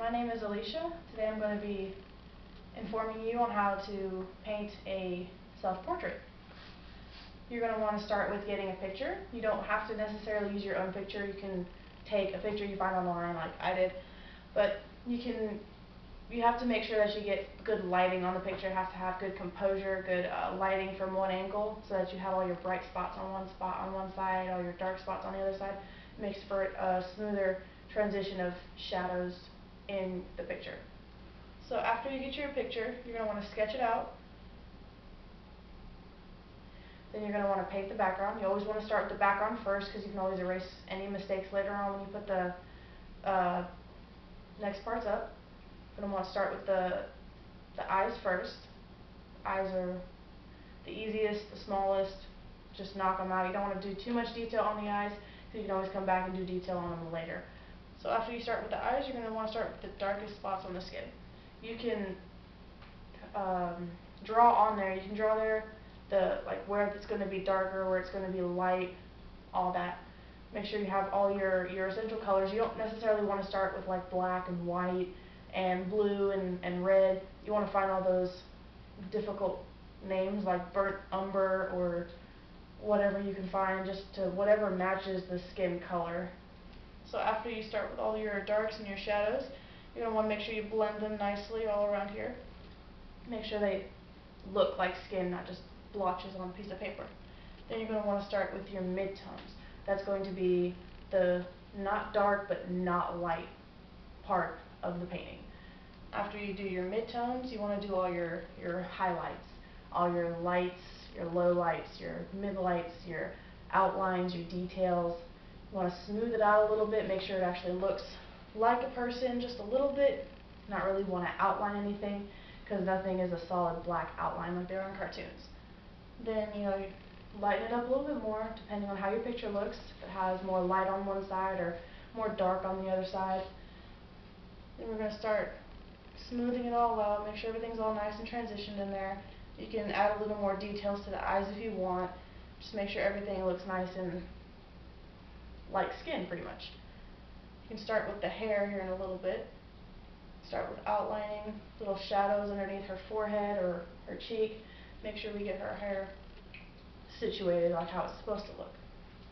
my name is Alicia. Today I'm going to be informing you on how to paint a self-portrait. You're going to want to start with getting a picture. You don't have to necessarily use your own picture. You can take a picture you find online like I did, but you have to make sure that you get good lighting on the picture. It has to have good composure, good lighting from one angle so that you have all your bright spots on one spot on one side, all your dark spots on the other side. It makes for a smoother transition of shadows in the picture. So after you get your picture, you're going to want to sketch it out. Then you're going to want to paint the background. You always want to start with the background first because you can always erase any mistakes later on when you put the next parts up. You're going to want to start with the eyes first. Eyes are the easiest, the smallest. Just knock them out. You don't want to do too much detail on the eyes because you can always come back and do detail on them later. So after you start with the eyes, you're going to want to start with the darkest spots on the skin. You can draw on there. You can draw there like where it's going to be darker, where it's going to be light, all that. Make sure you have all your essential colors. You don't necessarily want to start with like black and white and blue and red. You want to find all those difficult names like burnt umber or whatever you can find, just to whatever matches the skin color. So after you start with all your darks and your shadows, you're going to want to make sure you blend them nicely all around here. Make sure they look like skin, not just blotches on a piece of paper. Then you're going to want to start with your midtones. That's going to be the not dark but not light part of the painting. After you do your midtones, you want to do all your highlights, all your lights, your low lights, your mid lights, your outlines, your details. You want to smooth it out a little bit, make sure it actually looks like a person just a little bit. Not really want to outline anything because nothing is a solid black outline like they are in cartoons. Then you lighten it up a little bit more depending on how your picture looks. If it has more light on one side or more dark on the other side. Then we're going to start smoothing it all out, make sure everything's all nice and transitioned in there. You can add a little more details to the eyes if you want. Just make sure everything looks nice and like skin pretty much. You can start with the hair here in a little bit. Start with outlining little shadows underneath her forehead or her cheek. Make sure we get her hair situated like how it's supposed to look.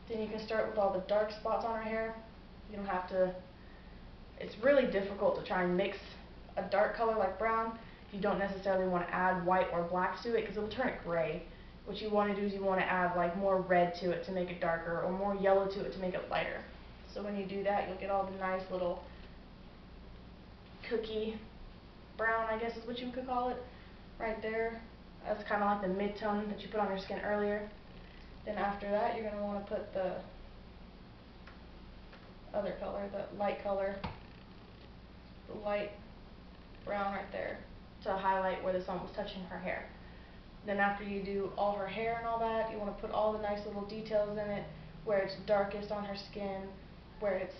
Then you can start with all the dark spots on her hair. You don't have to, it's really difficult to try and mix a dark color like brown. You don't necessarily want to add white or black to it because it'll turn it gray. What you want to do is you want to add like more red to it to make it darker or more yellow to it to make it lighter. So when you do that, you'll get all the nice little cookie brown, I guess is what you could call it, right there. That's kind of like the mid-tone that you put on your skin earlier. Then after that, you're going to want to put the other color, the light color, the light brown right there to highlight where the sun was touching her hair. Then after you do all her hair and all that, you want to put all the nice little details in it, where it's darkest on her skin, where it's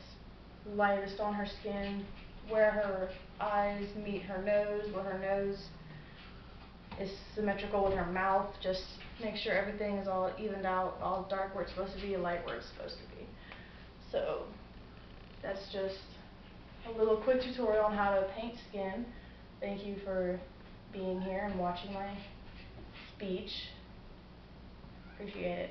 lightest on her skin, where her eyes meet her nose, where her nose is symmetrical with her mouth. Just make sure everything is all evened out, all dark where it's supposed to be, light where it's supposed to be. So that's just a little quick tutorial on how to paint skin. Thank you for being here and watching my speech. Appreciate it.